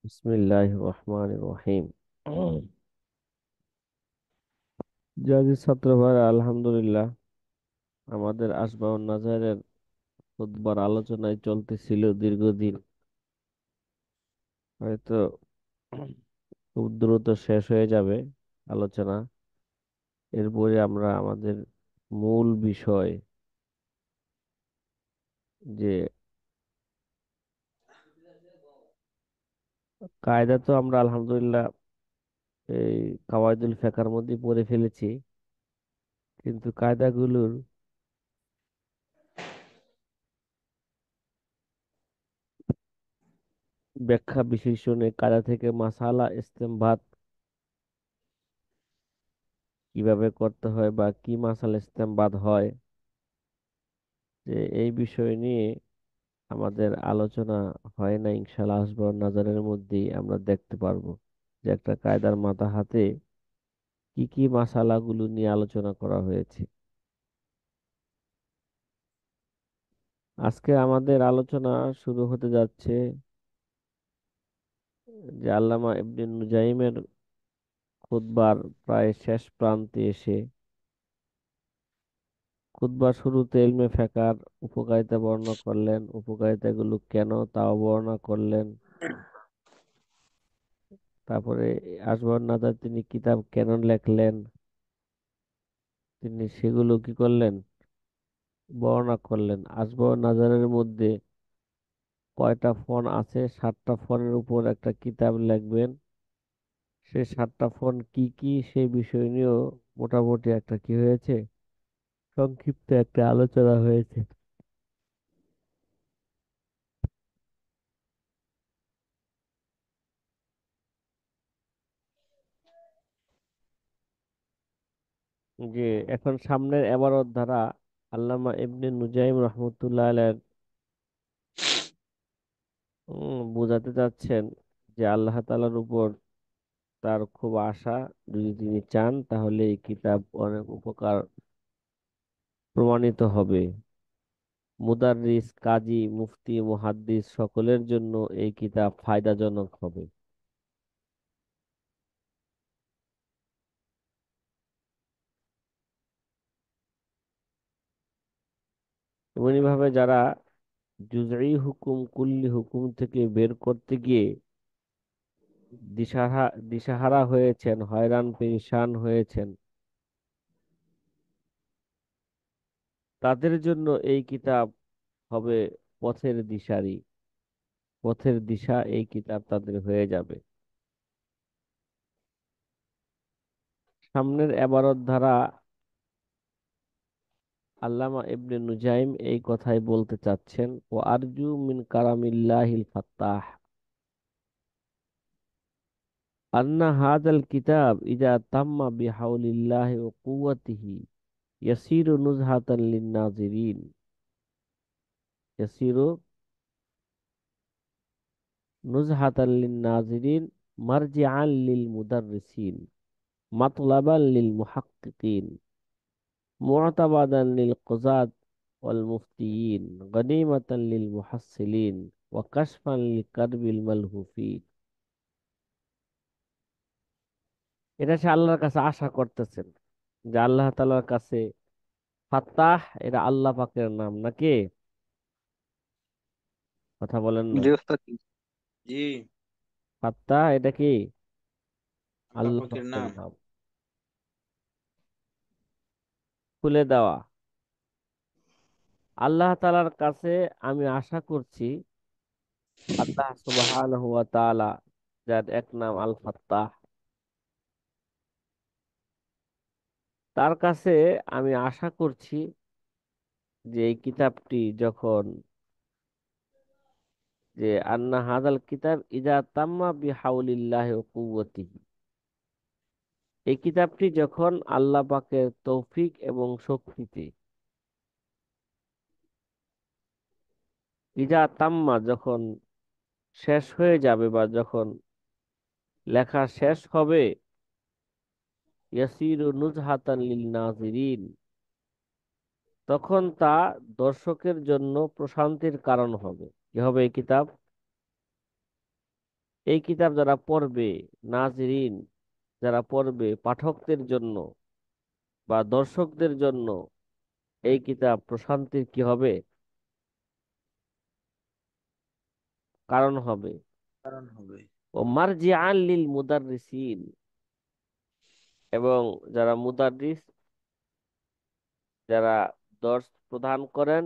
বিসমিল্লাহির রহমানির রহিম। জাজি ছাত্র ভাইরা, আলহামদুলিল্লাহ আমাদের আসমাউন নাজারের খুতবার আলোচনায় চলতেছিল দীর্ঘদিন। হয়তো খুব দ্রুত শেষ হয়ে যাবে আলোচনা। এরপরে আমরা আমাদের মূল বিষয়, যে কায়দা, তো আমরা আলহামদুলিল্লাহ এই কাওয়াইদুল ফিকহের মধ্যে পড়ে ফেলেছি, কিন্তু কায়দাগুলোর ব্যাখ্যা বিশ্লেষণে কায়দা থেকে মাসালা ইস্তেমবাত কিভাবে করতে হয় বা কি মাসালা ইস্তেমবাত হয়, যে এই বিষয় নিয়ে আমাদের আলোচনা হয় না। ইনশাআল্লাহ আসবার নাজারের মধ্যেই আমরা দেখতে পারবো যে একটা কায়দার মাথা হাতে কি কি মাসালাগুলো নিয়ে আলোচনা করা হয়েছে। আজকে আমাদের আলোচনা শুরু হতে যাচ্ছে যে আল্লামা ইবনে নুজাইমের খুতবার প্রায় শেষ প্রান্তে এসে খুতবার শুরুতে ইলমে ফিকহের উপকারিতা বর্ণনা করলেন, উপকারিতাগুলো কেন তাও বর্ণনা করলেন। তারপরে আসবার নাজার তিনি কিতাব কেন লেখলেন, তিনি সেগুলো কি করলেন, বর্ণনা করলেন। আসবাব নাজারের মধ্যে কয়টা ফোন আছে, 7টা ফোনের উপর একটা কিতাব লিখবেন। সেই 7টা ফোন কি কি সেই বিষয় নিয়েও মোটামুটি একটা কি হয়েছে, সংক্ষিপ্ত একটা আলোচনা হয়েছে। যে এখন সামনের এবারত ধারা আল্লামা ইবনে নুজাইম রহমতুল্লাহ আলাইহির বোঝাতে চাচ্ছেন যে আল্লাহ তাআলার উপর তার খুব আশা। যদি তিনি চান তাহলে এই কিতাব অনেক উপকার প্রমাণিত হবে। মুদাররিস, কাজী, মুফতি, মুহাদ্দিস সকলের জন্য এই কিতাব ফায়দাজনক হবে। এমনি ভাবে যারা জুজই হুকুম কুল্লি হুকুম থেকে বের করতে গিয়ে দিশাহারা হয়েছেন, হয়রান পেরেশান হয়েছেন, তাদের জন্য এই কিতাব হবে পথের দিশারি। পথের দিশা এই কিতাব তাদের হয়ে যাবে। সামনের এবারত ধারা আল্লামা ইবনে নুজাইম এই কথাই বলতে চাচ্ছেন, ও আরজু মিন কারামিল্লাহিল ফাত্তাহ আন্না হাদাল কিতাব ইজা তাম্মা বিহাউলিল্লাহি ওয়া কুওয়াতিহি ইয়াসিরু নুজহাতান লিন-নাজিরিন, ইয়াসিরু নুজহাতান লিন-নাজিরিন, মারজিআন লিল-মুদাররিসিন, মাতলাবান লিল-মুহাক্কিকিন, মু'তাবাদান লিল-কুযাত ওয়াল মুফতিয়িন, গনিমাতান লিল-মুহাসসিলিন, ওয়া কাশফান লিকারবিল মালহুফিন। এটা সে আল্লাহর কাছে আশা করতেছেন যে আল্লাহ তাআলার কাছে ফাত্তাহ, এটা আল্লাহ পাকের নাম নাকি? কথা বলেন না। জি ওস্তাদ। জি। ফাত্তাহ এটা কি? আল্লাহ আল্লাহ পাকের পাকের নাম। নাম। খুলে দেওয়া। আল্লাহ তাআলার কাছে আমি আশা করছি, আল্লাহ সুবহানাহু ওয়া তাআলা যার এক নাম আল ফাত্তাহ, তার কাছে আমি আশা করছি যে এই কিতাবটি যখন, যে আন্না হাদাল কিতাব ইজা তাম্মা বিহাউলিল্লাহি ওয়া কুওয়াতিহি, এই কিতাবটি যখন আল্লাহ পাকের তৌফিক এবং শক্তিতে, ইজা তাম্মা যখন শেষ হয়ে যাবে বা যখন লেখা শেষ হবে, ইয়াসিরু নুজহাতান লিল নাজিরিন, তখন তা দর্শকের জন্য প্রশান্তির কারণ হবে। কি হবে এই কিতাব? এই কিতাব যারা পড়বে, নাজরিন যারা পড়বে, পাঠকদের জন্য বা দর্শকদের জন্য এই কিতাব প্রশান্তির কি হবে? কারণ হবে। কারণ হবে। ও মারজিআন লিল মুদাররিসিন, এবং যারা মুদাররিস, যারা দর্স প্রদান করেন,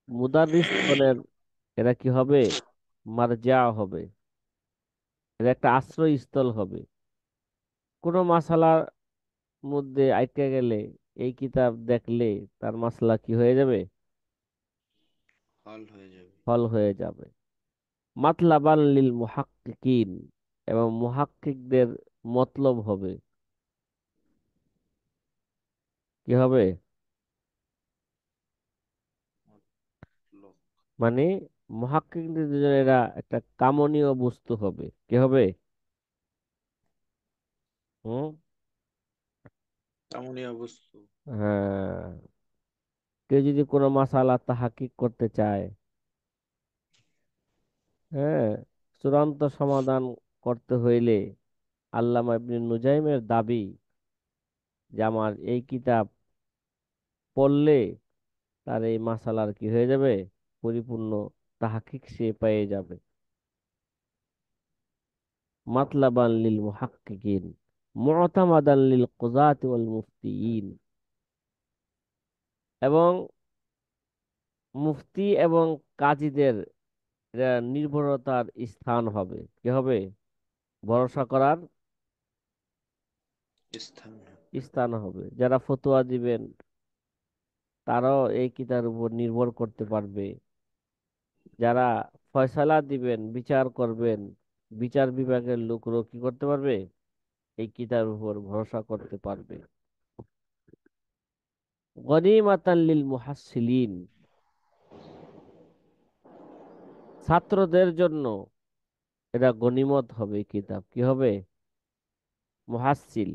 মুদাররিসগণের এরা কি হবে? মারজা হবে, এরা একটা আশ্রয়স্থল হবে। কোনো মাসালার মধ্যে আটকে গেলে এই কিতাব দেখলে তার মাসলা কি হয়ে যাবে? হল হয়ে যাবে। হল হয়ে যাবে। মাতলাবান লিল মুহাক্কিকিন, এবং মুহাক্কিকদের মতলব হবে। কি হবে? মতলব। মানে মুহাক্কিকদের জন্য এরা একটা কামনীয় বস্তু হবে। কি হবে? হুম। কামনীয় বস্তু। হ্যাঁ, কেউ যদি কোনো মাসালা তাহাকিক করতে চায়, হ্যাঁ, চূড়ান্ত সমাধান করতে হইলে আল্লামা ইবনে নুজাইমের দাবি যে আমার এই কিতাব পড়লে তার এই মাসালার কি হয়ে যাবে? পরিপূর্ণ তাহাকিক সে পেয়ে যাবে। মাতলাবান লিল মুহাক্কিকিন, মুতামাদান লিল কুযাতি ওয়াল মুফতিয়িন, এবং মুফতি এবং কাজীদের এরা নির্ভরতার স্থান হবে। কি হবে? ভরসা করার স্থান। স্থান হবে। যারা ফতোয়া দিবেন তারাও এই কিতাবের উপর নির্ভর করতে পারবে। যারা ফয়সালা দিবেন, বিচার করবেন, বিচার বিভাগের লোকরাও কি করতে পারবে? এই কিতাবের উপর ভরসা করতে পারবে। গনিমাতান লিল মুহাসসিলিন, ছাত্রদের জন্য এটা গনিমত হবে। এই কিতাব কি হবে? মুহাসসিল,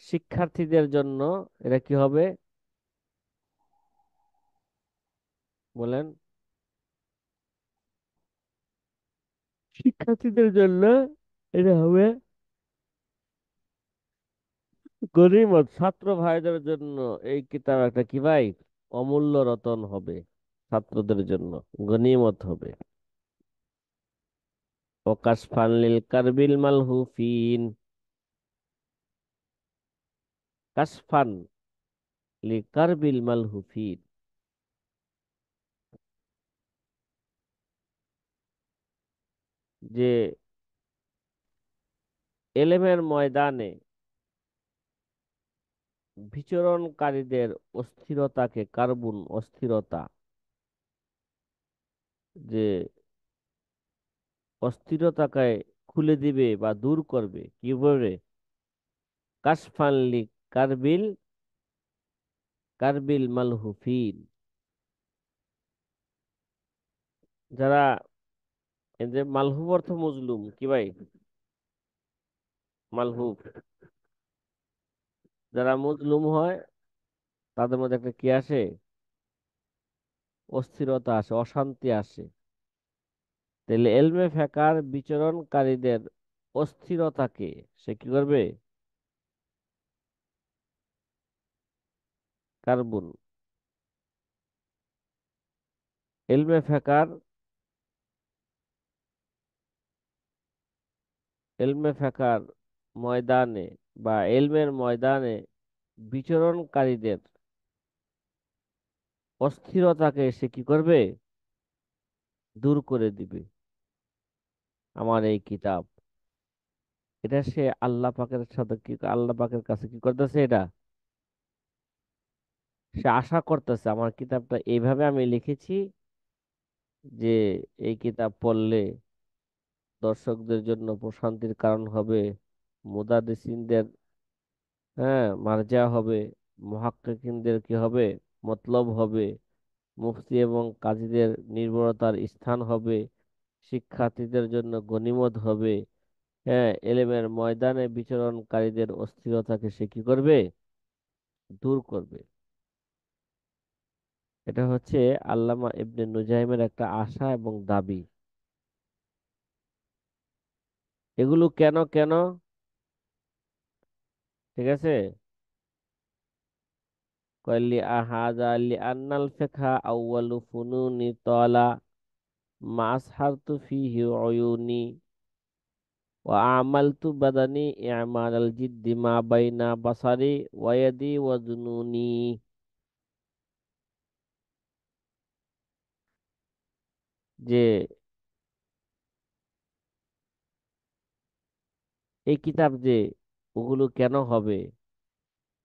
শিক্ষার্থীদের জন্য এটা কি হবে বলেন? শিক্ষার্থীদের জন্য এটা হবে গনিমত। ছাত্র ভাইদের জন্য এই কিতাব একটা কি ভাই? অমূল্য রতন হবে। ছাত্রদের জন্য গনিমত হবে। ওকাশফান লিল কারবিল মালহুফিন, কাশফান লি কারবিল মালহুফিন, যে এলেমের ময়দানে বিচরণকারীদের অস্থিরতাকে, কার্বুন অস্থিরতা, যে অস্থিরতাকে খুলে দিবে বা দূর করবে। কিভাবে? কাশফান লি কারবিল, কারবিল মালহুফিন, যারা এই যে মালহুফ অর্থ মজলুম কি ভাই? মালহুফ, যারা মজলুম হয় তাদের মধ্যে একটা কি আসে? অস্থিরতা আসে, অশান্তি আসে। তাহলে এলমে ফেকার বিচরণকারীদের অস্থিরতাকে সে কি করবে? কার্বন, এলমে ফেকার, এলমে ফেকার ময়দানে বা এলমের ময়দানে বিচরণকারীদের অস্থিরতাকে সে কি করবে? দূর করে দিবে। আমার এই কিতাব, এটা সে আল্লাহ পাকের সাথে কি, আল্লাহ পাকের কাছে কি করতেছে? এটা সে আশা করতেছে আমার কিতাবটা এইভাবে আমি লিখেছি যে এই কিতাব পড়লে দর্শকদের জন্য প্রশান্তির কারণ হবে, মুদাদ্দিসিনদের, হ্যাঁ, মার্জা হবে, মুহাক্কিকিনদের কি হবে? মতলব হবে, মুফতি এবং কাজীদের নির্ভরতার স্থান হবে, শিক্ষার্থীদের জন্য গনিমত হবে। হ্যাঁ, এলেমের ময়দানে বিচরণকারীদের অস্থিরতাকে সে কি করবে? দূর করবে। এটা হচ্ছে আল্লামা ইবনে নুজাইমের একটা আশা এবং দাবি। এগুলো কেন কেন? ঠিক আছে। কয়লি আহাদা লি আন্নাল ফিকহা আউয়ালু ফুনুনি তলা মা আসহারতু ফিহি উয়ুনি ওয়া আমালতু বাদানি i'মালাল জিদ্দি মা বাইনা বাসারি ওয়া ইয়াদি ওয়া জুনুনি। যে এই কিতাব যে ওগুলো কেন হবে,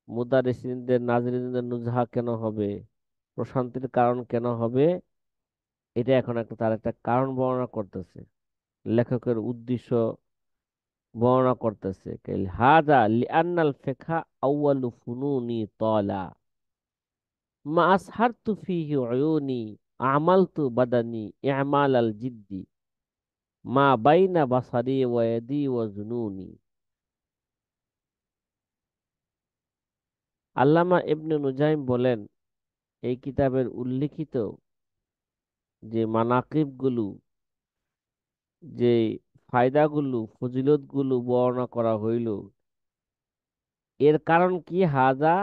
মুদারিসিনদের নাজরিনদের নুজহা কেন হবে, প্রশান্তির কারণ কেন হবে, এটা এখন একটা তার একটা কারণ বর্ণনা করতেছে, লেখকের উদ্দেশ্য বর্ণনা করতেছে। হাদা লিআন্নাল ফিকহা আউয়ালু ফুনুনি তলা মা আসহারতু ফিহি উয়ুনি আমালতু বাদানি i'মালাল জিদ্দি মা বাইনা বাসারি ওয়া ইয়াদি ওয়া জুনুনি। আল্লামা ইবনে নুজাইম বলেন, এই কিতাবের উল্লিখিত যে মানাকিব গুলো, যে ফায়দাগুলো ফজিলতগুলো বর্ণনা করা হইল, এর কারণ কি? হাজা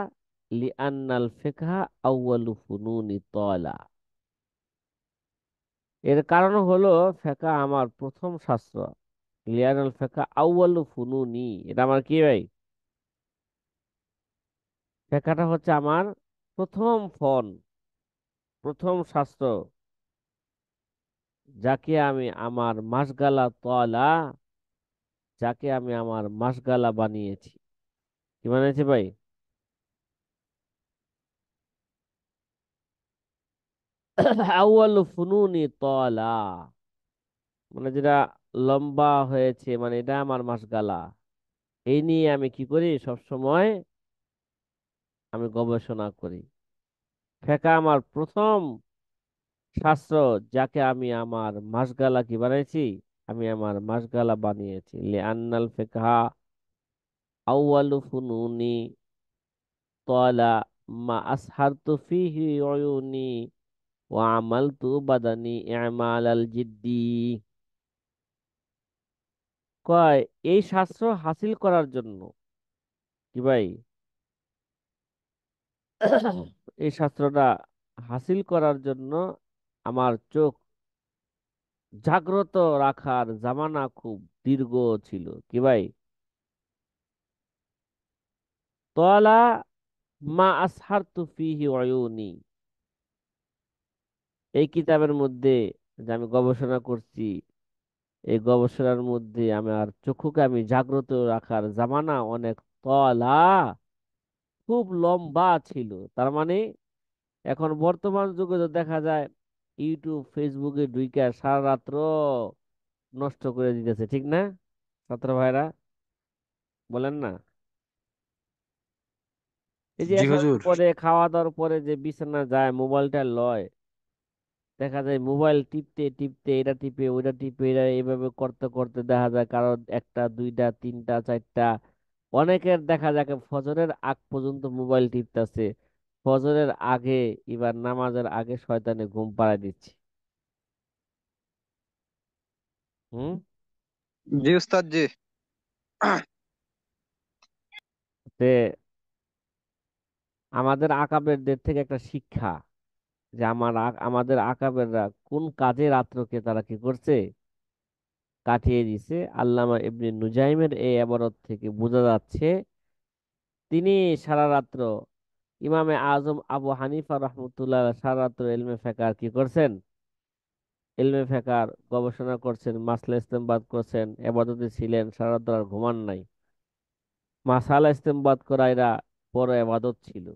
লিআন্নাল ফিকহা আউয়ালু ফুনুনি তলা। এর কারণ হলো ফিকহ আমার প্রথম শাস্ত্র। লিআন্নাল ফিকহা আউয়ালু ফুনুনি, এটা আমার কি ভাই? ফিকহটা হচ্ছে আমার প্রথম ফন, প্রথম শাস্ত্র, যাকে আমি আমার মাসগালা তলা, যাকে আমি আমার মাসগালা বানিয়েছি। কি বানিয়েছি ভাই? আউয়ালু ফুনুনি তলা, মানে যেটা লম্বা হয়েছে, মানে এটা আমার মাসগালা। এই নিয়ে আমি কি করি, সব সময় আমি গবেষণা করি। ফেকা আমার প্রথম শাস্ত্র, যাকে আমি আমার মাসগালা কি বানিয়েছি, আমি আমার মাসগালা বানিয়েছি। লিআন্নাল ফিকহা আউয়ালু ফুনুনি তলা মা আসহারতু ফিহি উয়ুনি ওয়া আমালতু বাদানি i'মালাল জিদ্দি। কয় এই শাস্ত্র হাসিল করার জন্য, কি ভাই, এই শাস্ত্রটা হাসিল করার জন্য আমার চোখ জাগ্রত রাখার জামানা খুব দীর্ঘ ছিল। কি ভাই? তলা মা আসহারতু ফিহি উয়ুনি, এই কিতাবের মধ্যে যে আমি গবেষণা করছি, এই গবেষণার মধ্যে আমার চক্ষুকে আমি জাগ্রত রাখার জামানা অনেক তলা, খুব লম্বা ছিল। তার মানে এখন বর্তমান যুগে তো দেখা যায় ইউটিউব ফেসবুকে ঢুইকা সারা রাত্র নষ্ট করে দিতেছে, ঠিক না ছাত্র ভাইরা? বলেন না। এই যে জি এসার হুজুর। পরে খাওয়া দাওয়ার পরে যে বিছানা যায়, মোবাইলটা লয়, দেখা যায় মোবাইল টিপতে টিপতে এটা টিপে ওইটা টিপে এটা এইভাবে করতে করতে দেখা যায় কারো একটা দুইটা তিনটা চারটা, অনেকের দেখা যায় ফজরের আগ পর্যন্ত মোবাইল টিপতেছে। ফজরের আগে, এবার নামাজের আগে শয়তানে ঘুম পাড়ায় দিচ্ছে। হুম। জি উস্তাদ জি। তে আমাদের আকাবেরদের থেকে একটা শিক্ষা, যে আমাদের আকাবেররা কোন কাজে রাত্রকে তারা কি করছে, কাটিয়ে দিছে। আল্লামা ইবনে নুজাইমের এই ইবারত থেকে বোঝা যাচ্ছে তিনি সারা রাত্র, ইমামে আজম আবু হানিফা রহমতুল্লাহ সারা রাত্র ইলমে ফেকার কি করছেন, ইলমে ফেকার গবেষণা করছেন, মাসলা ইস্তেমবাদ করছেন, এবাদতে ছিলেন, সারা রাত্র আর ঘুমান নাই। মাসালা ইস্তেমবাদ করা এরা বড় এবাদত ছিল।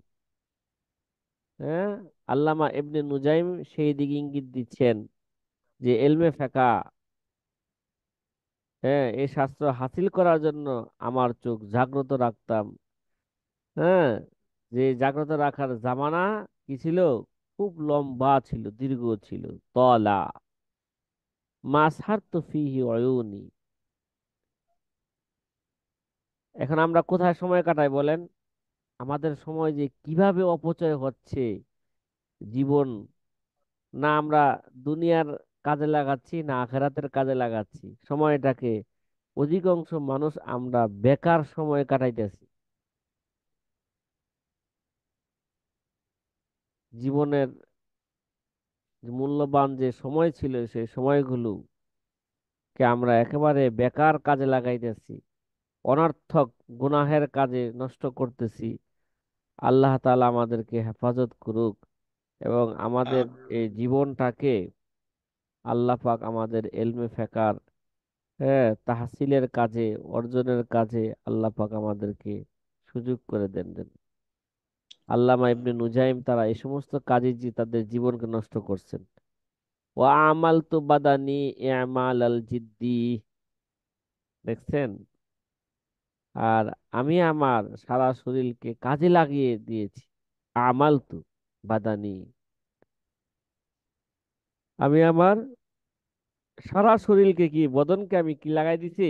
হ্যাঁ, আল্লামা ইবনে নুজাইম সেই দিকে ইঙ্গিত দিচ্ছেন যে ইলমে ফেকা, হ্যাঁ, এই শাস্ত্র হাসিল করার জন্য আমার চোখ জাগ্রত রাখতাম। হ্যাঁ, যে জাগ্রত রাখার জামানা কি ছিল, খুব লম্বা ছিল, দীর্ঘ ছিল। তলা মাসহারতু ফিহি উয়ুনি। এখন আমরা কোথায় সময় কাটাই বলেন? আমাদের সময় যে কিভাবে অপচয় হচ্ছে, জীবন না আমরা দুনিয়ার কাজে লাগাচ্ছি, না আখেরাতের কাজে লাগাচ্ছি সময়টাকে। অধিকাংশ মানুষ আমরা বেকার সময় কাটাইতেছি। জীবনের যে মূল্যবান যে সময় ছিল সেই সময়গুলোকে আমরা একেবারে বেকার কাজে লাগাইতেছি, অনর্থক গুনাহের কাজে নষ্ট করতেছি। আল্লাহ তাআলা আমাদেরকে হেফাজত করুক এবং আমাদের এই জীবনটাকে আল্লাহ পাক আমাদের এলমে ফেকার, হ্যাঁ, তাহসিলের কাজে, অর্জনের কাজে আল্লাহ পাক আমাদেরকে সুযোগ করে দেন। আল্লামা ইবনে নুজাইম তারা এই সমস্ত কাজে যে তাদের জীবনকে নষ্ট করছেন। ওয়া আমাল তু বাদানি আমাল আল জিদ্দি, দেখছেন? আর আমি আমার সারা শরীরকে কাজে লাগিয়ে দিয়েছি। আমাল তু বাদানি, আমি আমার সারা শরীরকে কি বদনকে আমি কি লাগাই দিছি?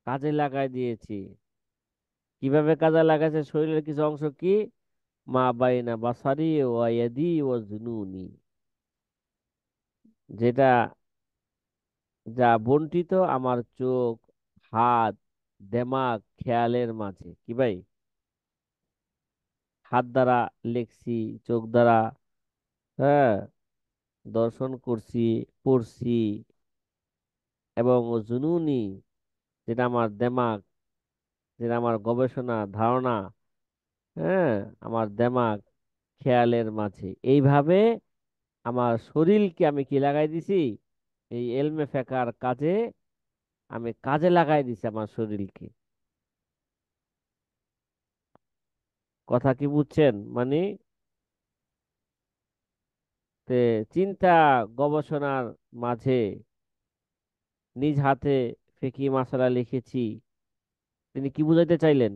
কাজে লাগাই দিয়েছি। কিভাবে কাজে লাগাইছে? শরীরের কিছু অংশ কি, মা বাইনা বাসারি ওয়া ইয়াদি ওয়া জুনুনি, যেটা যা বন্টিত আমার চোখ, হাত, দেমাগ, খেয়ালের মাঝে। কি ভাই? হাত দ্বারা লেখছি, চোখ দ্বারা, হ্যাঁ, দর্শন করছি, পড়ছি, এবং জুনুনি, যেটা আমার দেমাগ, যেটা আমার গবেষণা ধারণা, হ্যাঁ, আমার দেমাগ, খেয়ালের মাঝে। এইভাবে আমার শরীরকে আমি কি লাগাই দিছি? এই এলমে ফেকার কাজে আমি কাজে লাগাই দিছি আমার শরীরকে। কথা কি বুঝছেন? মানে তে চিন্তা গবেষণার মাঝে নিজ হাতে ফিকহি মাসালা লিখেছি। তিনি কি বুঝাইতে চাইলেন?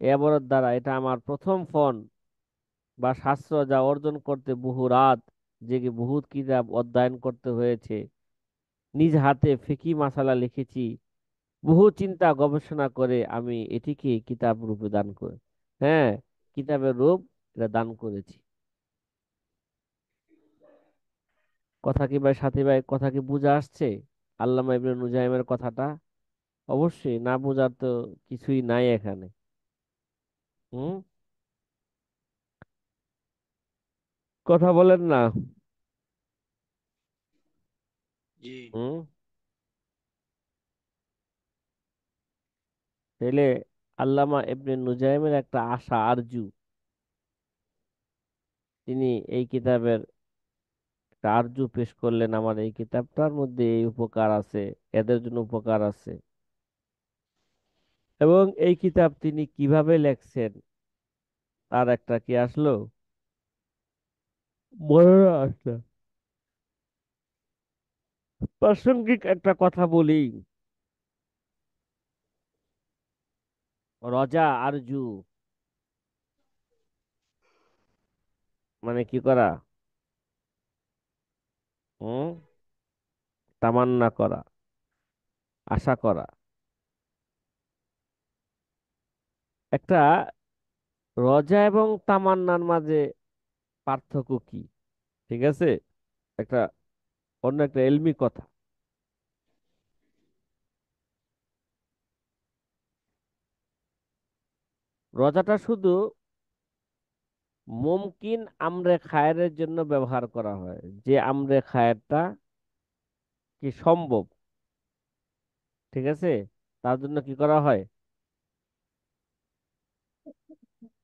এ আবারত দ্বারা এটা আমার প্রথম ফোন বা শাস্ত্র, যা অর্জন করতে বহু রাত জেগে বহুত কিতাব অধ্যয়ন করতে হয়েছে। নিজ হাতে ফিকহি মাসালা লিখেছি, বহু চিন্তা গবেষণা করে আমি এটিকে কিতাব রূপে দান করে, হ্যাঁ, কিতাবের রূপ এটা দান করেছি। কথা কি ভাই, সাথী ভাই, কথা কি বুঝা আসছে? আল্লামা ইবনে নুজাইমের কথাটা অবশ্যই না বোঝার তো কিছুই নাই এখানে। হুম, কথা বলেন না। জি। হুম, তাহলে আল্লামা ইবনে নুজাইমের একটা আশা আরজু, তিনি এই কিতাবের একটা আরজু পেশ করলেন, আমার এই কিতাবটার মধ্যে এই উপকার আছে, এদের জন্য উপকার আছে। এবং এই কিতাব তিনি কিভাবে লেখছেন তার একটা কি আসলো, বর্ণনা আসলো। প্রাসঙ্গিক একটা কথা বলি। রজা আরজু মানে কি করা? হুম, তামান্না করা, আশা করা। একটা রজা এবং তামান্নার মাঝে পার্থক্য কি? ঠিক আছে, একটা অন্য একটা এলমি কথা। রজাটা শুধু মুমকিন আমরে খায়ের জন্য ব্যবহার করা হয়, যে আমরে খায়েরটা কি সম্ভব, ঠিক আছে, তার জন্য কি করা হয়?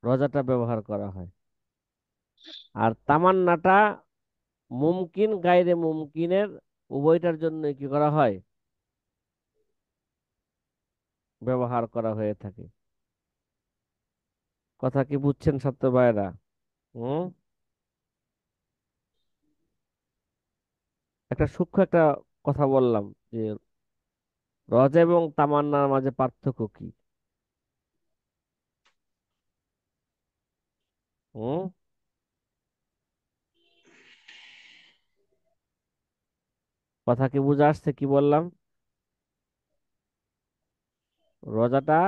রজাটা ব্যবহার করা হয়। আর তামান্নাটা মুমকিন গায়রে মুমকিনের উভয়টার জন্য কি করা হয়? ব্যবহার করা হয়ে থাকে। কথা কি বুঝছেন ছাত্র ভাইরা? হুম, একটা সূক্ষ্ম একটা কথা বললাম যে রজা এবং তামান্নার মাঝে পার্থক্য কি। হুম, কথা কি বুঝে আসছে কি বললাম? রজাটা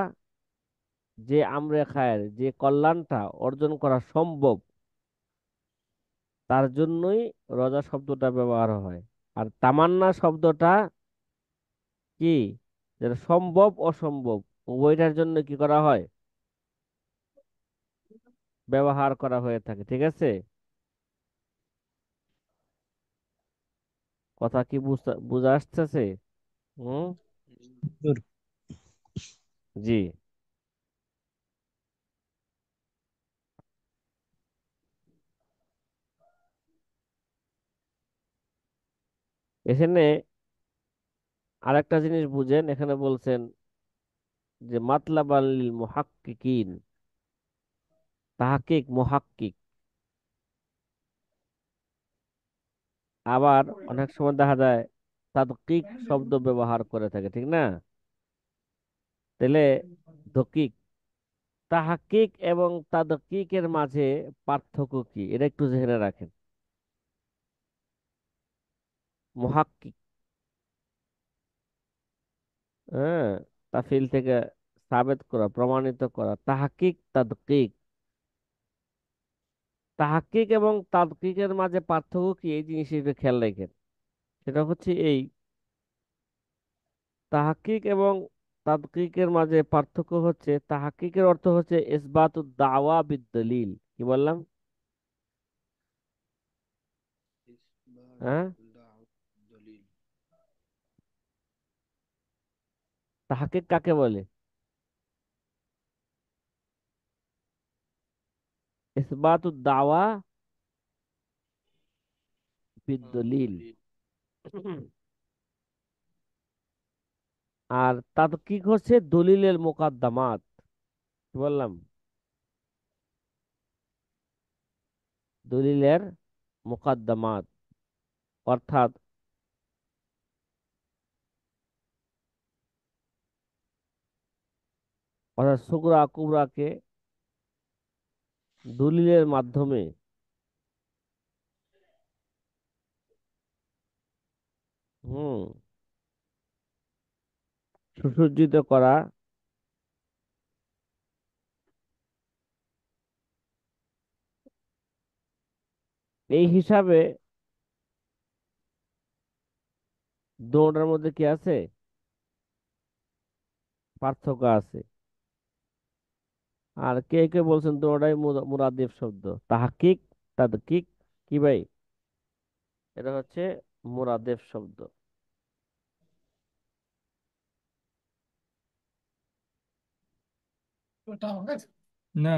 যে আমরে খায়ের, যে কল্যাণটা অর্জন করা সম্ভব, তার জন্যই রজা শব্দটা ব্যবহার হয়। আর তামান্না শব্দটা কি, যেটা সম্ভব অসম্ভব উভয়টার জন্য কি করা হয়, ব্যবহার করা হয়ে থাকে। ঠিক আছে, কথা কি বুঝা আসতেছে? হুম। হুজুর, জি। এখানে আরেকটা জিনিস বুঝেন, এখানে বলছেন যে মাতলাব আল মুহাক্কিকিন, তাহাকিক মুহাক্কিক। আবার অনেক সময় দেখা যায় তাদকিক শব্দ ব্যবহার করে থাকে, ঠিক না? তাহলে দকিক, তাহাকিক এবং তাদকিকের মাঝে পার্থক্য কি, এটা একটু জেনে রাখেন। মুহাক্কিক, হ্যাঁ, তাফিল থেকে সাবেত করা, প্রমাণিত করা। তাহাকিক, তাদকিক, তাহাকিক এবং তাদকিকের মাঝে পার্থক্য কি, এই জিনিসটা একটু খেয়াল রাখেন। সেটা হচ্ছে এই, তাহাকিক এবং তাদকিকের মাঝে পার্থক্য হচ্ছে, তাহাকিকের অর্থ হচ্ছে ইসবাতুদ দাওয়া বিদ-দলিল। কি বললাম? হ্যাঁ, তাহাকিক কাকে বলে? ইসবাতুদ দাওয়া বিদ-দলিল। আর তাদকিক হচ্ছে দলিলের মোকাদ্দামাত। কি বললাম? দলিলের মোকাদ্দামাত, অর্থাৎ সুগরা কুবরাকে দলিলের মাধ্যমে হুম সুসজ্জিত করা। এই হিসাবে দোনোটার মধ্যে কি আছে, পার্থক্য আছে। আর কে কে বলছেন দোনোটাই মুরাদিফ শব্দ, তাহকিক তাদকিক, কি ভাই, এটা হচ্ছে মুরাদেফ শব্দ। না।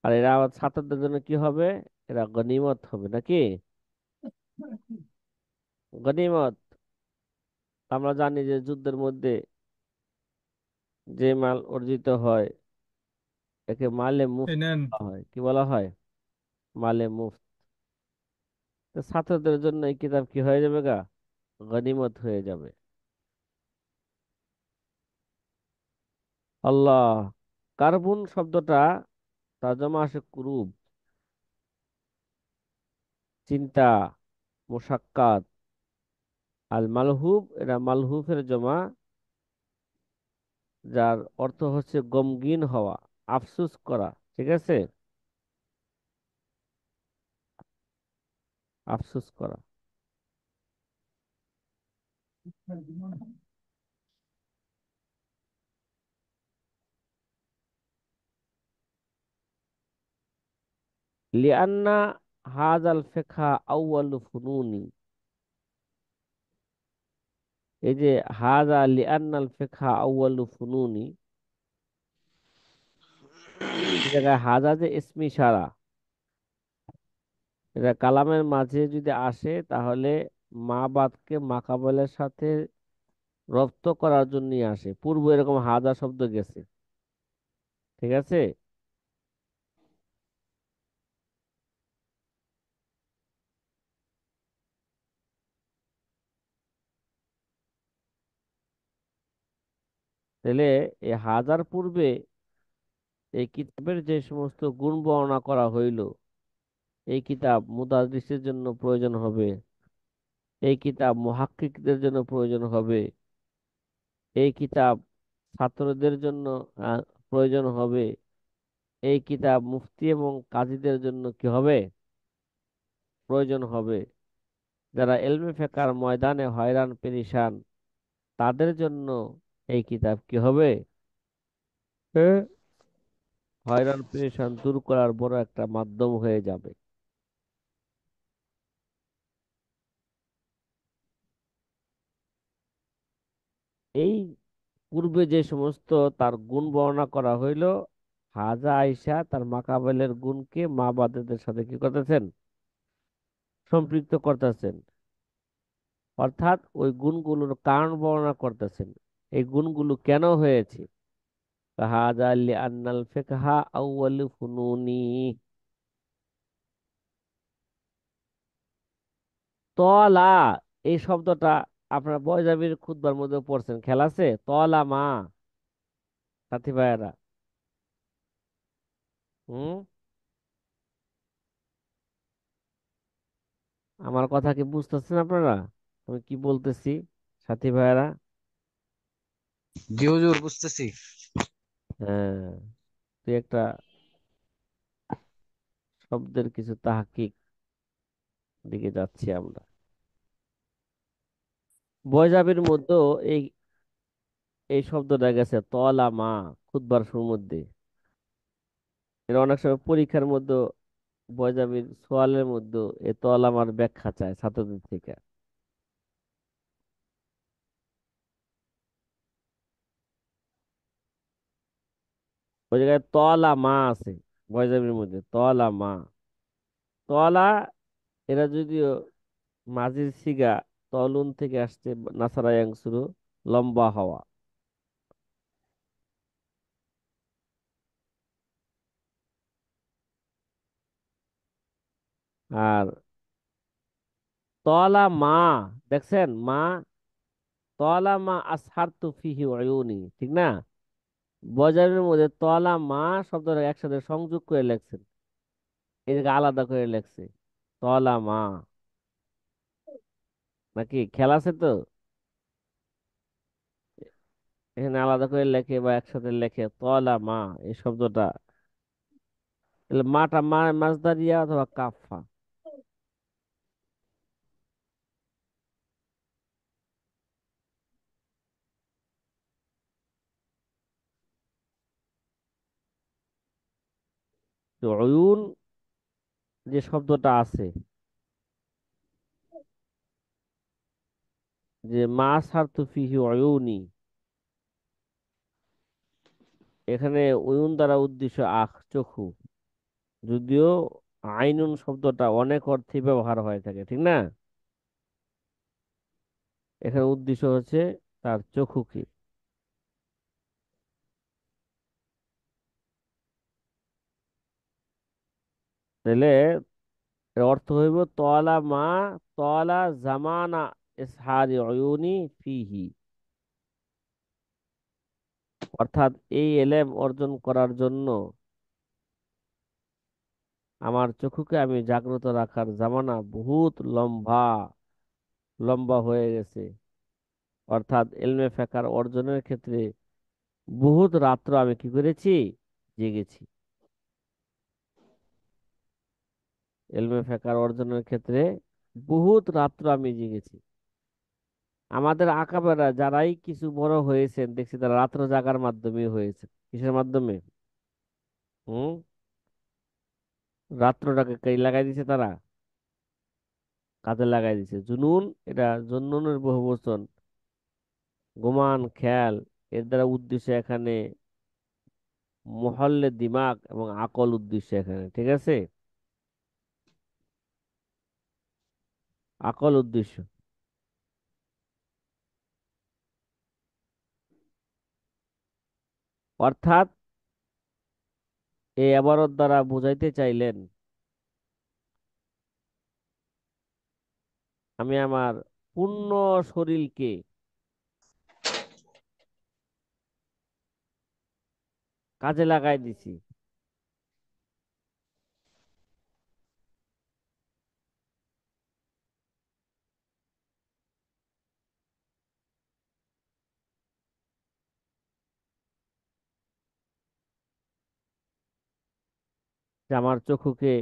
আর এরা আবার ছাত্রদের জন্য কি হবে, এরা গনিমত হবে নাকি? গনিমত, আমরা জানি যে যুদ্ধের মধ্যে যে মাল অর্জিত হয় একে মালে মুফত এই নেন। বলা হয়। কি বলা হয়? মালে মুফত। তো ছাত্রদের জন্য এই কিতাব কি হয়ে যাবে গা, গনিমত হয়ে যাবে। আল্লাহ, কার্বন শব্দটা তর্জমা আসে কুরুব, চিন্তা, মুশাক্কাত। আল মালহুব, এটা মালহুফের জমা, যার অর্থ হচ্ছে গমগীন হওয়া, আফসোস করা। ঠিক আছে, আফসোস করা। লিআন্না হাজাল ফিকহা আউয়ালু ফুনুনি, এই যে হাজা লিআন্নাল ফিকহা আউয়ালু ফুনুনি, এই জায়গায় হাজা যে ইসমি ইশারা, এটা কালামের মাঝে যদি আসে তাহলে মা বাদকে মাকাবেলের সাথে রপ্ত করার জন্যই আসে। পূর্ব এরকম হাজা শব্দ গেছে। ঠিক আছে, তাহলে এই হাজার পূর্বে এই কিতাবের যে সমস্ত গুণ বর্ণনা করা হইল, এই কিতাব মুদাদ্দিসের জন্য প্রয়োজন হবে, এই কিতাব মুহাক্কিকদের জন্য প্রয়োজন হবে, এই কিতাব ছাত্রদের জন্য আহ, প্রয়োজন হবে এই কিতাব, মুফতি এবং কাজীদের জন্য কি হবে, প্রয়োজন হবে। যারা এলমে ফেকার ময়দানে হয়রান পেরেশান, তাদের জন্য এই কিতাব কি হবে, এ, হয়রান পেরেশান দূর করার বড় একটা মাধ্যম হয়ে যাবে। এই পূর্বে যে সমস্ত তার গুণ বর্ণনা করা হইল, হাজা আইসা তার মাকাবেলের গুণকে মা বাদেদের সাথে কি করতেছেন, সম্পৃক্ত করতেছেন। অর্থাৎ ওই গুণগুলোর কারণ বর্ণনা করতেছেন, এই গুণগুলো কেন হয়েছে। হাজা লিআন্নাল ফিকহা আউয়ালু ফুনুনি। তলা, এই শব্দটা আপনারা বয়জাবির খুতবার মধ্যে পড়ছেন, খেয়াল আছে? তলা মা, সাথী ভাইয়েরা। হুম, আমার কথা কি বুঝতেছেন আপনারা, আমি কি বলতেছি, সাথী ভাইয়েরা? জি হুজুর, বুঝতেছি। হ্যাঁ, তুই একটা শব্দের কিছু তাহাকিক দিকে যাচ্ছি আমরা। বয়জাবির মধ্যেও এই এই শব্দটা গেছে তলা মা, খুতবার শুরুর মধ্যে। এর অনেক সময় পরীক্ষার মধ্যে বয়জাবির সোয়ালের মধ্যে এ তলা মার ব্যাখ্যা চায় ছাত্রদের থেকে। ওই জায়গায় তলা মা আছে, বয়জাবির মধ্যে তলা মা। তলা, এরা যদিও মাঝির সিগা, তলুন থেকে আসছে, নাসারা ইয়াংসুরু, লম্বা হওয়া। আর তলা মা, দেখছেন মা, তলা মা আসহারতু ফিহি উয়ুনি, ঠিক না? বজারের মধ্যে তলা মা শব্দটা একসাথে সংযোগ করে লেখছেন, এটাকে আলাদা করে লেখছে তলা মা। নাকি খেলা আছে তো, এখানে আলাদা করে লেখে বা একসাথে লেখে তলা মা এই শব্দটা। তাহলে মাটা মা মাঝদারিয়া অথবা কাফা। তো অয়ুন যে শব্দটা আছে, যে মা সারতু ফিহি অয়ুনি, এখানে অয়ুন দ্বারা উদ্দেশ্য আখ, চক্ষু। যদিও আইনুন শব্দটা অনেক অর্থে ব্যবহার হয়ে থাকে, ঠিক না? এখানে উদ্দেশ্য হচ্ছে তার চক্ষুকে। তাহলে এর অর্থ হইব তলা মা, তলা জামানা ইসহারি অয়ুনি ফিহি। অর্থাৎ এই এলেম অর্জন করার জন্য আমার চক্ষুকে আমি জাগ্রত রাখার জামানা বহুত লম্বা লম্বা হয়ে গেছে। অর্থাৎ এলমে ফেকার অর্জনের ক্ষেত্রে বহুত রাত্র আমি কি করেছি, জেগেছি। এলমে ফেকার অর্জনের ক্ষেত্রে বহুত রাত্র আমি জেগেছি। আমাদের আকাবেরা যারাই কিছু বড় হয়েছেন দেখছি, তারা রাত্র জাগার মাধ্যমে হয়েছে। কিসের মাধ্যমে? হুম, রাত্রটাকে কাজে লাগাই দিছে তারা, কাজে লাগাই দিছে। জুনুন, এটা জুনুনের বহুবচন। গোমান, খেয়াল, এর দ্বারা উদ্দেশ্য এখানে মহল্লে দিমাগ এবং আকল উদ্দেশ্য এখানে, ঠিক আছে? আকল উদ্দেশ্য। অর্থাৎ এই আবারত দ্বারা বুঝাইতে চাইলেন, আমি আমার পূর্ণ শরীরকে কাজে লাগাই দিছি। যে আমার চক্ষুকে,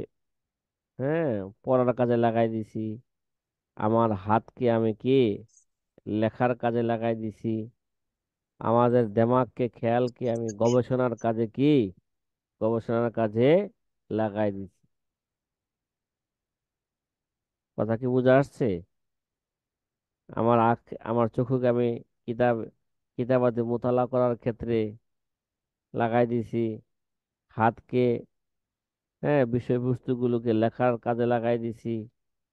হ্যাঁ, পড়ার কাজে লাগাই দিছি। আমার হাতকে আমি কি লেখার কাজে লাগাই দিছি। আমাদের দিমাগকে, খেয়ালকে আমি গবেষণার কাজে কি গবেষণার কাজে লাগাই দিছি। কথা কি বোঝা আসছে? আমার আমার চোখকে আমি কিতাব কিতাবাদি মোতালা করার ক্ষেত্রে লাগাই দিছি। হাতকে, হ্যাঁ, বিষয়বস্তুগুলোকে লেখার কাজে লাগাই দিছি,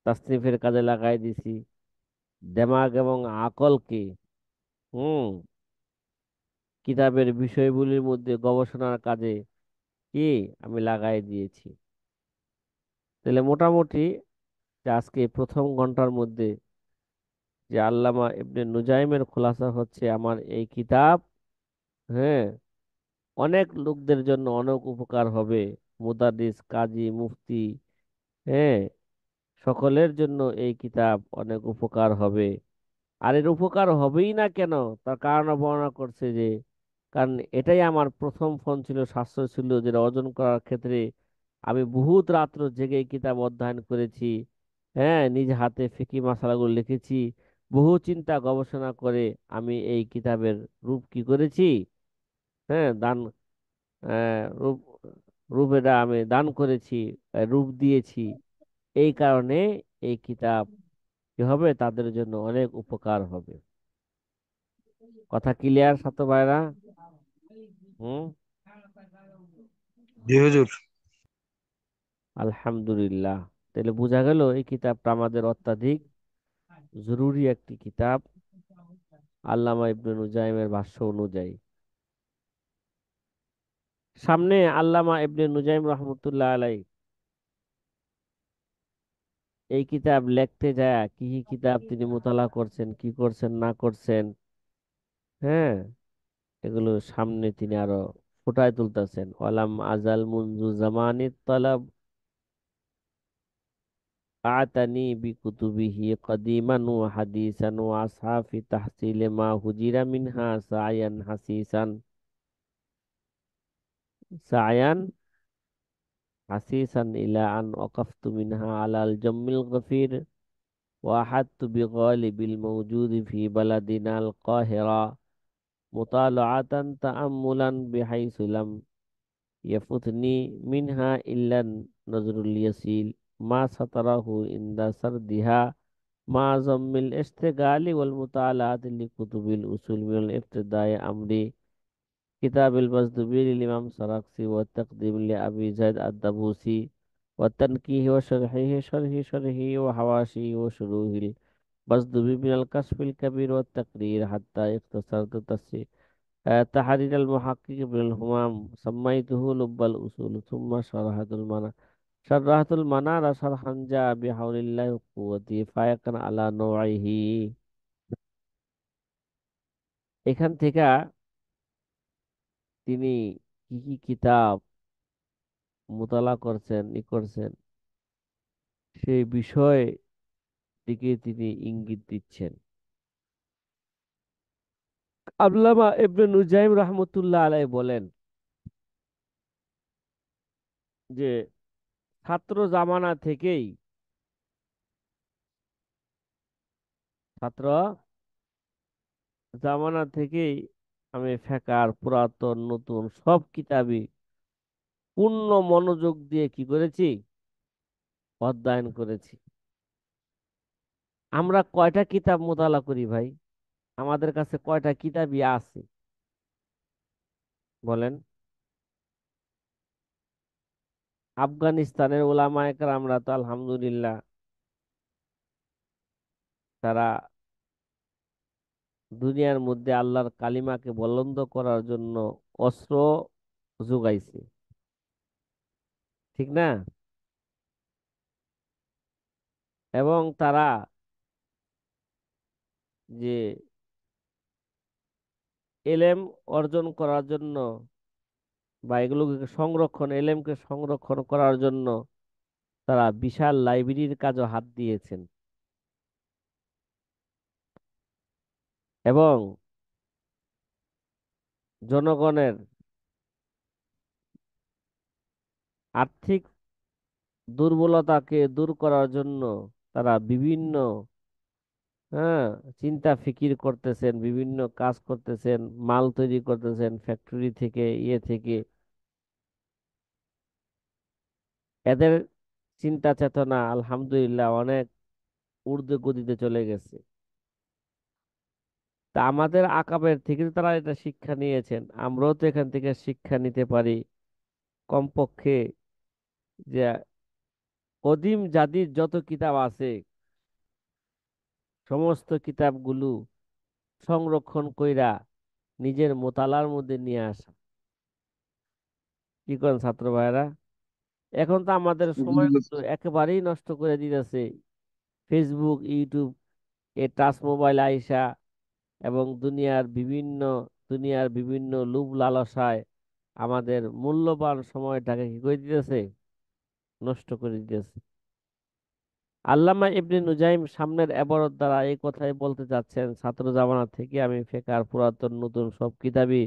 তাসনিফের কাজে লাগাই দিছি। দেমাগ এবং আকলকে, হুম, কিতাবের বিষয়গুলির মধ্যে গবেষণার কাজে কি আমি লাগাই দিয়েছি। তাহলে মোটামুটি যে আজকে প্রথম ঘন্টার মধ্যে যে আল্লামা ইবনে নুজাইমের খোলাসা হচ্ছে আমার এই কিতাব, হ্যাঁ, অনেক লোকদের জন্য অনেক উপকার হবে। মুদাদ্দিস, কাজী, মুফতি, হ্যাঁ, সকলের জন্য এই কিতাব অনেক উপকার হবে। আর এর উপকার হবেই না কেন, তার কারণ বর্ণনা করছে যে, কারণ এটাই আমার প্রথম ফোন ছিল, সাশ্রয় ছিল, যেটা অর্জন করার ক্ষেত্রে আমি বহুত রাত্র জেগে এই কিতাব অধ্যয়ন করেছি। হ্যাঁ, নিজ হাতে ফিকি মাসালাগুলো লিখেছি। বহু চিন্তা গবেষণা করে আমি এই কিতাবের রূপ কি করেছি, হ্যাঁ, দান, রূপ রূপ এটা আমি দান করেছি, রূপ দিয়েছি। এই কারণে এই কিতাব কি হবে, তাদের জন্য অনেক উপকার হবে। কথা ক্লিয়ার সাত ভাইরা? হুম। জি হুজুর। আলহামদুলিল্লাহ। তাহলে বোঝা গেল এই কিতাবটা আমাদের অত্যাধিক জরুরি একটি কিতাব, আল্লামা ইবনে নুজাইমের ভাষ্য অনুযায়ী। সামনে আল্লামা ইবনে নুজাইম রহমতুল্লাহ আলাই এই কিতাব লিখতে যায় কি কি কিতাব তিনি মোতালা করছেন, কি করছেন না করছেন, হ্যাঁ, এগুলো সামনে তিনি আরো ফুটায় তুলতেছেন। ওয়ালাম আজাল মুনজু জামানিত তালাব আতানি বিকুতুবিহি কদিমান ওয়া হাদিসান ওয়া আসহাফি তাহসিলে মা হুজিরা মিনহা সায়ান হাসিসান সায়ান হাসিসান ইলা আন ওয়াকাফতু মিনহা আলাল জাম্মিল গফির ওয়া হাত্তু বিগালিবিল মাওজুদি ফি বালাদিনাল কাহিরা মুতালাআতান তাআম্মুলান বিহাইসু লাম ইয়াফুতনি মিনহা ইল্লা নজরুল ইয়াসিল মা সাতারাহু ইনদা সারদিহা মা জাম্মিল ইশতিগালি ওয়াল মুতালাআতি লিকুতুবিল উসুল মিনাল ইবতিদাই আমরি কিতাবিল বাজদুবি লিল ইমাম সারাকসি ওয়া তাকদিম লি আবি যায়েদ আদ-দাবুসি ওয়া তানকিহি ওয়া শরহি ওয়া হাওয়াশি ওয়া শুরুহিল বাজদুবি মিনাল কাশফিল কাবীর ওয়া তাকরীর হাত্তা ইখতাসারতু تحرير المحقق ابن الهمام سميته لب الأصول ثم شرحت المنار شرحا جاء بحول الله وقوته فائقا على نوعه। এখান থেকে তিনি কি কি কিতাব মোতালা করছেন, করছেন, সেই বিষয় দিকে তিনি ইঙ্গিত দিচ্ছেন। আল্লামা ইবনে নুজাইম রহমতুল্লাহ আলাই বলেন যে ছাত্র জামানা থেকেই ছাত্র জামানা থেকেই আমি ফেকার পুরাতন নতুন সব কিতাবই পূর্ণ মনোযোগ দিয়ে কি করেছি, অধ্যয়ন করেছি। আমরা কয়টা কিতাব মোতালা করি ভাই? আমাদের কাছে কয়টা কিতাবই আছে বলেন? আফগানিস্তানের ওলামায়ে কেরামরা তো আলহামদুলিল্লাহ, তারা দুনিয়ার মধ্যে আল্লাহর কালিমাকে বলন্দ করার জন্য অস্ত্র যোগাইছে, ঠিক না? এবং তারা যে এলেম অর্জন করার জন্য বা এগুলোকে সংরক্ষণ, এলেমকে সংরক্ষণ করার জন্য তারা বিশাল লাইব্রেরির কাজও হাত দিয়েছেন। এবং জনগণের আর্থিক দুর্বলতাকে দূর করার জন্য তারা বিভিন্ন হ্যাঁ চিন্তা ফিকির করতেছেন, বিভিন্ন কাজ করতেছেন, মাল তৈরি করতেছেন ফ্যাক্টরি থেকে থেকে। এদের চিন্তা চেতনা আলহামদুলিল্লাহ অনেক ঊর্ধ্ব গতিতে চলে গেছে। তা আমাদের আকাবের থেকে তো তারা এটা শিক্ষা নিয়েছেন, আমরাও তো এখান থেকে শিক্ষা নিতে পারি। কমপক্ষে যে কদিম জাতির যত কিতাব আছে সমস্ত কিতাবগুলো সংরক্ষণ কইরা নিজের মোতালার মধ্যে নিয়ে আসা। কি করেন ছাত্র ভাইরা? এখন তো আমাদের জি সময়গুলো একেবারেই নষ্ট করে দিতেছে ফেসবুক, ইউটিউব, এ টাচ মোবাইল আইসা, এবং দুনিয়ার বিভিন্ন লোভ লালসায় আমাদের মূল্যবান সময়টাকে কি করে দিতেছে, নষ্ট করে দিতেছে। আল্লামা ইবনে নুজাইম সামনের এবারত দ্বারা এই কথাই বলতে চাচ্ছেন, ছাত্র জামানা থেকে আমি ফিকহ পুরাতন নতুন সব কিতাবই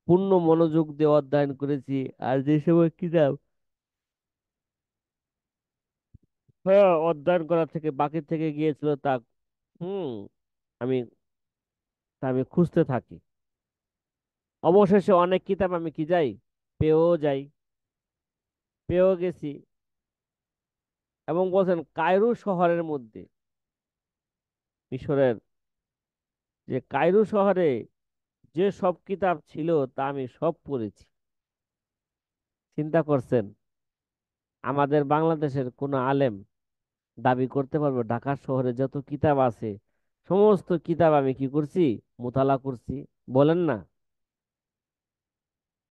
পূর্ণ মনোযোগ দিয়ে অধ্যয়ন করেছি। আর যে সময় কিতাব অধ্যয়ন করা থেকে বাকি থেকে গিয়েছিল তা হুম আমি আমি খুঁজতে থাকি। অবশেষে অনেক কিতাব আমি কি যাই, পেয়েও যাই, পেয়েও গেছি। এবং বলছেন কায়রো শহরের মধ্যে, মিশরের যে কায়রো শহরে যে সব কিতাব ছিল তা আমি সব পড়েছি। চিন্তা করছেন, আমাদের বাংলাদেশের কোন আলেম দাবি করতে পারবে ঢাকা শহরে যত কিতাব আছে সমস্ত কিতাব আমি কি করছি, মোতালা করছি? বলেন না।